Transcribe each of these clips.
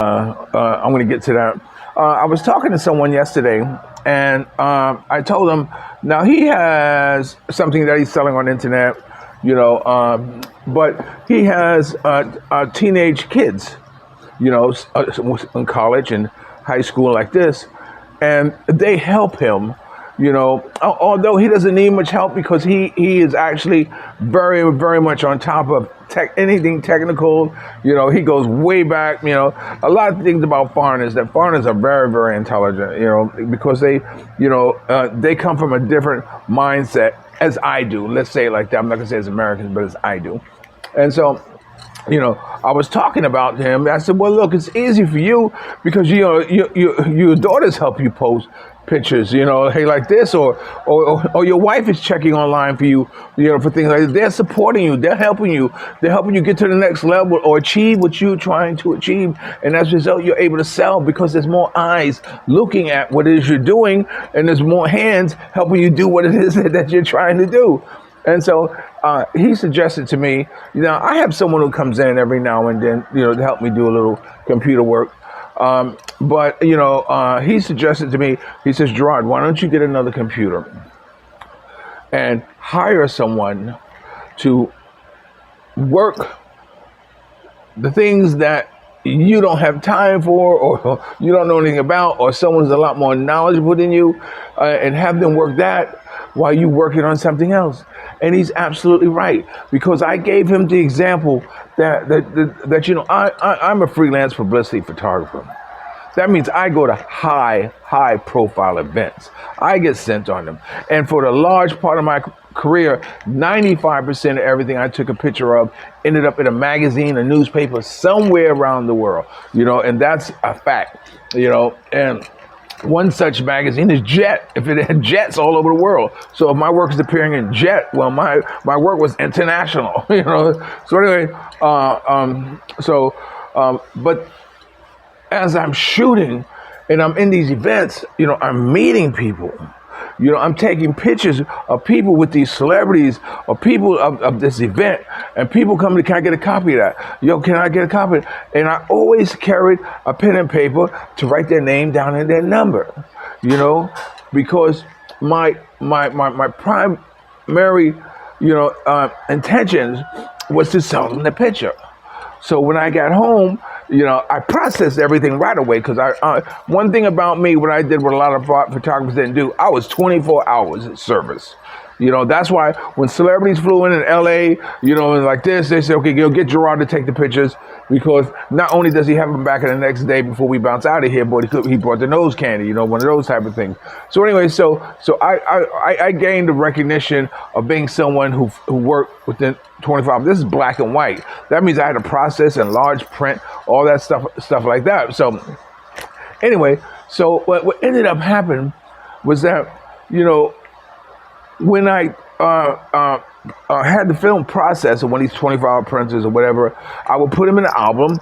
I'm going to get to that. I was talking to someone yesterday, and I told him now he has something that he's selling on the internet, but he has teenage kids, in college and high school like this, and they help him. Although he doesn't need much help because he is actually very, very much on top of anything technical. He goes way back. A lot of things about foreigners, that foreigners are very, very intelligent, because they come from a different mindset as I do. Let's say it like that. I'm not going to say as Americans, but as I do. And so, I was talking about him. I said, well, look, it's easy for you because, your daughters help you post pictures, hey, like this, or your wife is checking online for you, for things like that. They're supporting you. They're helping you. They're helping you get to the next level or achieve what you're trying to achieve. And as a result, you're able to sell because there's more eyes looking at what it is you're doing, and there's more hands helping you do what it is that you're trying to do. And so he suggested to me, I have someone who comes in every now and then, to help me do a little computer work. But he suggested to me, he says, Gerard, why don't you get another computer and hire someone to work the things that you don't have time for, or you don't know anything about, or someone's a lot more knowledgeable than you, and have them work that while you working on something else. And he's absolutely right, because I gave him the example that I'm a freelance publicity photographer. That means I go to high profile events. I get sent on them. And for the large part of my career, 95% of everything I took a picture of ended up in a magazine, a newspaper, somewhere around the world, and that's a fact, and one such magazine is Jet. If it had jets all over the world. So if my work is appearing in Jet, well, my work was international, So anyway, but as I'm shooting and I'm in these events, I'm meeting people. I'm taking pictures of people with these celebrities or people of this event, and people come to, can I get a copy of that? Can I get a copy? And I always carried a pen and paper to write their name down and their number, because my primary, intentions was to sell them the picture. So when I got home, I processed everything right away because one thing about me, what I did, what a lot of photographers didn't do, I was 24 hours at service. That's why when celebrities flew in LA, and like this, they said, okay, get Gerard to take the pictures, because not only does he have them back in the next day before we bounce out of here, but he brought the nose candy, one of those type of things. So anyway, so I gained the recognition of being someone who worked within 25. This is black and white. That means I had to process in large print, all that stuff like that. So anyway, so what ended up happening was that, when I had the film process of one of these 24-hour printers or whatever, I would put them in an album,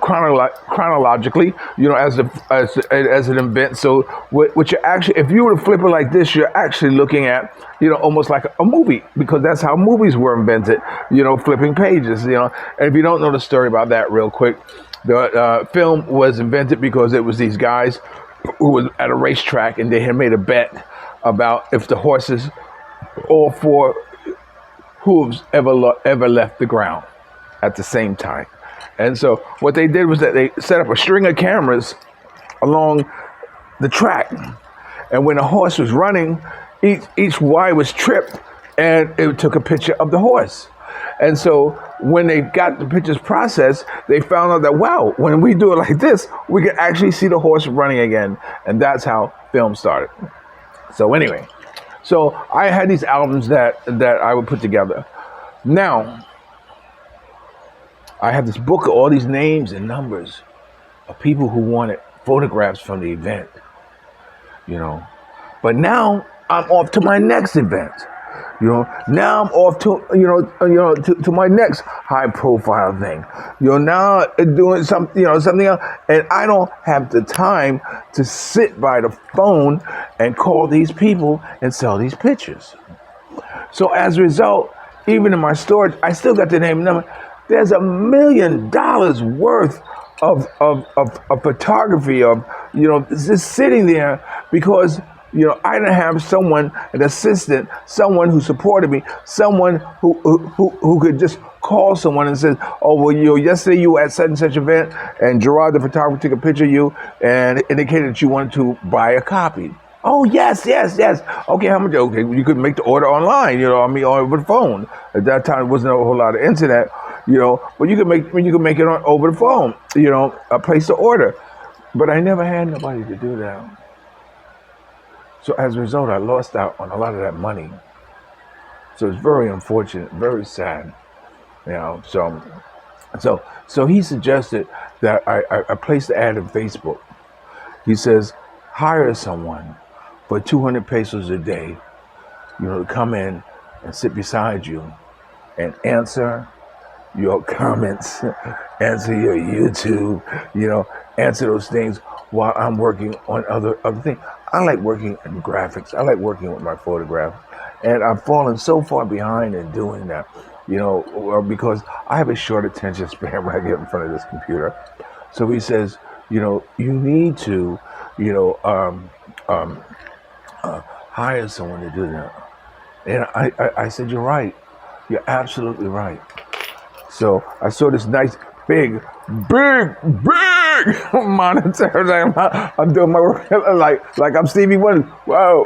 chronologically, as an event. So what you actually, if you were to flip it like this, you're actually looking at, almost like a movie, because that's how movies were invented, flipping pages, And if you don't know the story about that real quick, the film was invented because it was these guys who were at a racetrack, and they had made a bet about if the horses, all four hooves ever left the ground at the same time. And so what they did was that they set up a string of cameras along the track, and when the horse was running, each wire was tripped, and it took a picture of the horse. And so when they got the pictures processed, they found out that, wow, when we do it like this, we can actually see the horse running again. And that's how film started. So anyway, so I had these albums that I would put together. Now, I have this book of all these names and numbers of people who wanted photographs from the event, But now I'm off to my next event. Now I'm off to, to my next high profile thing. Now doing something else, and I don't have the time to sit by the phone and call these people and sell these pictures. So as a result, even in my storage, I still got the name and number. There's $1 million worth of photography of, just sitting there because, I didn't have someone, an assistant, someone who supported me, someone who could just call someone and says, oh, well, yesterday you were at such and such event and Gerard, the photographer, took a picture of you and indicated that you wanted to buy a copy. Oh, yes. Okay, how much? Okay, you could make the order online, or over the phone. At that time, there wasn't a whole lot of internet, but you could make it over the phone, place the order. But I never had nobody to do that. So as a result, I lost out on a lot of that money. So it's very unfortunate, very sad, So he suggested that I place the ad in Facebook. He says, hire someone for 200 pesos a day, to come in and sit beside you and answer your comments, answer your YouTube, answer those things while I'm working on other things. I like working in graphics. I like working with my photographs. And I've fallen so far behind in doing that, because I have a short attention span when I get in front of this computer. So he says, you need to, hire someone to do that. And I said, you're right. You're absolutely right. So I saw this nice, big monitor. I'm doing my work like I'm Stevie Wonder. Wow.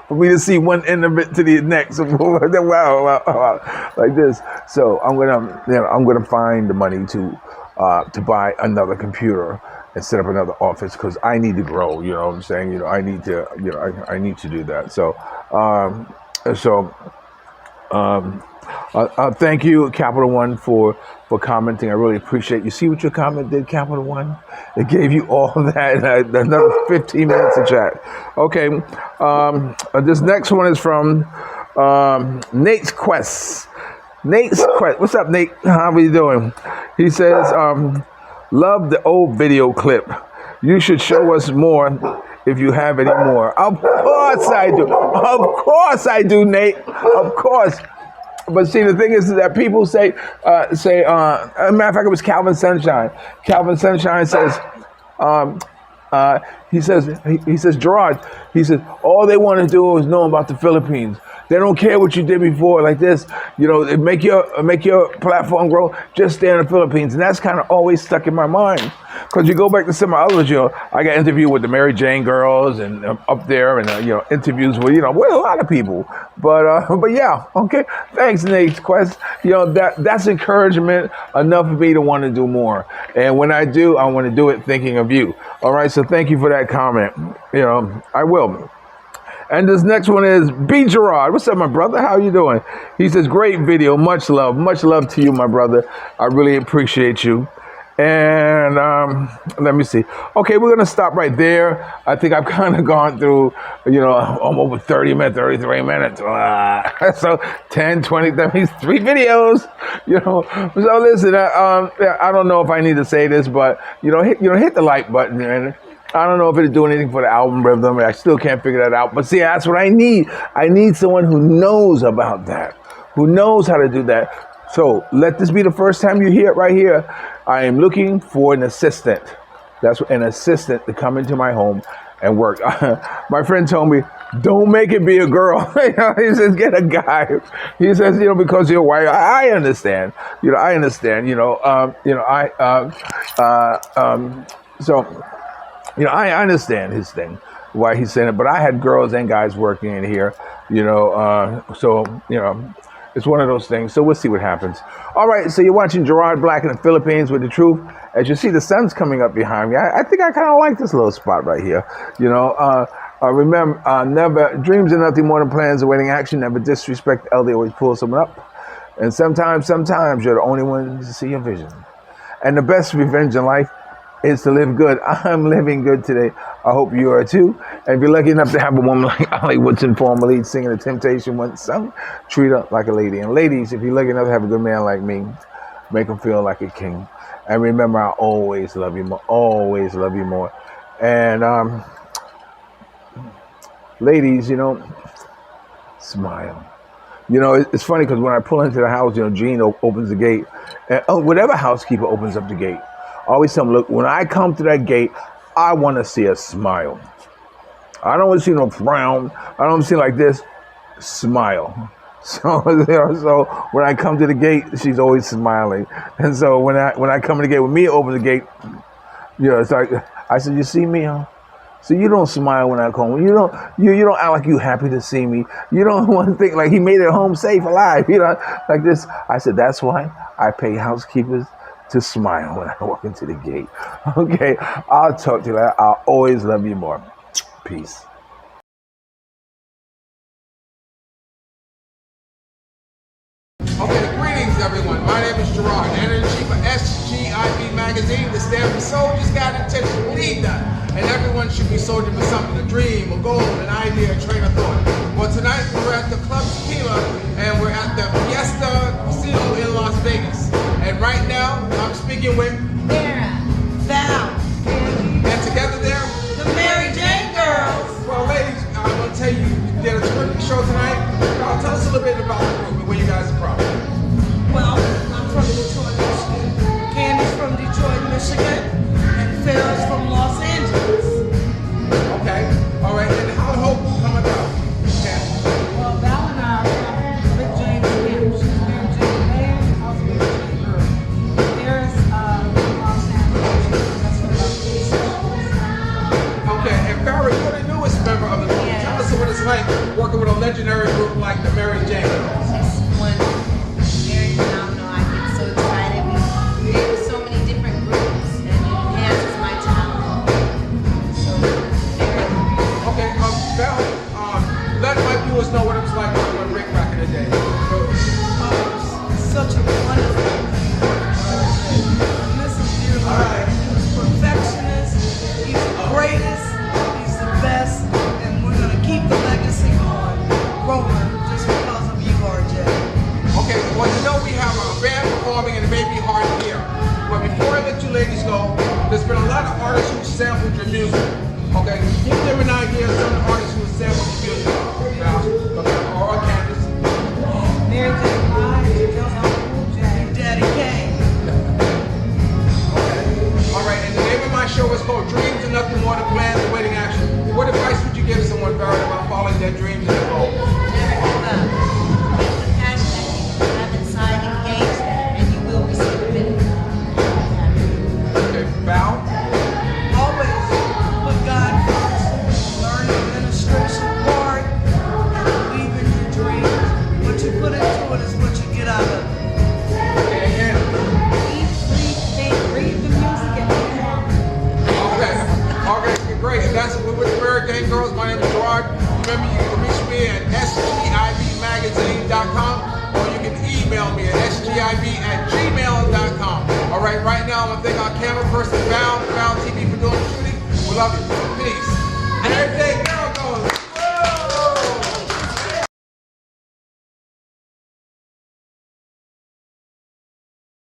For me to see one end of it to the next. Wow. Like this. So I'm gonna find the money to buy another computer and set up another office because I need to grow. You know what I'm saying? I need to. I need to do that. So. Thank you, Capital One, for commenting. I really appreciate it. You see what your comment did, Capital One? It gave you all that, another 15 minutes of chat. Okay, this next one is from Nate's Quest. What's up, Nate? How are you doing? He says, love the old video clip. You should show us more if you have any more. Of course I do. Of course I do, Nate. Of course. But see, the thing is that people say, as a matter of fact, it was Calvin Sunshine. Calvin Sunshine says, he says, Gerard, he says, all they want to do is know about the Philippines. They don't care what you did before, like this. Make your platform grow. Just stay in the Philippines, and that's kind of always stuck in my mind. Because you go back to some of others, I got interviewed with the Mary Jane girls and up there, and interviews with with a lot of people. But yeah, okay. Thanks, Nate's Quest. That's encouragement enough for me to want to do more. And when I do, I want to do it thinking of you. All right. So thank you for that comment. I will. And this next one is B. Gerard. What's up, my brother? How you doing? He says, great video. Much love. Much love to you, my brother. I really appreciate you. And let me see. Okay, we're going to stop right there. I think I've kind of gone through, I'm over 30 minutes, 33 minutes. So 10, 20, that means 3 videos, So listen, I don't know if I need to say this, but, hit the like button. And I don't know if it'll do anything for the album rhythm. I still can't figure that out. But see, that's what I need. I need someone who knows about that, who knows how to do that. So let this be the first time you hear it right here. I am looking for an assistant. That's an assistant to come into my home and work. My friend told me, don't make it be a girl. He says, get a guy. He says, because you're white. I understand. I understand. I understand his thing, why he's saying it. But I had girls and guys working in here, it's one of those things. So we'll see what happens. All right. So you're watching Gerard Black in the Philippines with the truth. As you see, the sun's coming up behind me. I think I kind of like this little spot right here. Remember, never dreams are nothing more than plans awaiting action. Never disrespect the elder. Always pull someone up. And sometimes you're the only one to see your vision. And the best revenge in life is to live good. I'm living good today. I hope you are too. And if you're lucky enough to have a woman like Ollie Woodson, former lead singer of Temptation once sung, treat her like a lady. And ladies, if you're lucky enough to have a good man like me, make him feel like a king. And remember, I always love you more. Always love you more. And ladies, smile. It's funny because when I pull into the house, Gene opens the gate. And whatever housekeeper opens up the gate. I always tell them, look, when I come to that gate, I want to see a smile. I don't want to see no frown. I don't want to see like this. Smile. So, so when I come to the gate, she's always smiling. And so when I come to the gate with me, open the gate, it's like I said, you see me, huh? So you don't smile when I come. You don't act like you happy to see me. You don't want to think like he made it home safe, alive. Like this. I said that's why I pay housekeepers to smile when I walk into the gate. Okay, I'll talk to you later. I'll always love you more. Peace. Okay, greetings everyone. My name is Gerard, editor-in-chief of SGIB Magazine, the stand for Soldiers Got Intention, Believe That. And everyone should be soldiering for something, a dream, a goal, an idea, a train of thought. Well, tonight we're at the Club Tequila, and we're at the Fiesta Casino in Las Vegas. And right now, I'm speaking with Thang, and together there, the Mary Jane girls. well, ladies, I'm going to tell you, you did a terrific show tonight. Tell us a little bit about the group and where you guys are from. Well, I'm from Detroit, Michigan. Candy's from Detroit, Michigan. And Farrah's from Los Angeles. Okay, all right, and how did Hope come about? Candy? Well, Val and I are from Rick James' camp. She's Mary Jane man. I was Mary Jane girl. There's Los Angeles. That's what Okay, and Farrah, you're the newest member of the group. Yes. Tell us what it's like working with a legendary group like the Mary Jane Girls. It's wonderful, very phenomenal. I get so excited. We create so many different groups and it enhances my talent. So very Okay, Val, let my viewers know what it was like working with Rick back in the day. Such a wonderful Mrs. Dearborn. He's a perfectionist. He's the greatest. He's the best. And we're going to keep the legacy on growing just because of you, RJ. Okay, well, you know we have a band performing and it may be hard to hear. But before I let you ladies go, there's been a lot of artists who sampled your music. Okay, give them an idea of some of the artists who sampled your music. Val, or Candace. Mary Jane Live, Daddy Kane. Okay. All right, and the name of my show is called Dreams and Nothing More Than Plans and Waiting Action. What advice would you give someone, Barrett, about following their dreams and their goals? never give up. Keep the passion that you have inside engaged and you will receive a benefit. Okay, Val? Always put God first. Learn the administration part and believe in your dreams. What you put into it is what you get out of it. Okay, and Candace? read the music and Okay, great. And that's with the Mary Jane Girls. My name is Gerard. Remember, you can reach me at sgibmagazine.com or you can email me at sgib@gmail.com. All right, right now I'm going to thank our camera person, Val TV, for doing the shooting. We love you. Peace.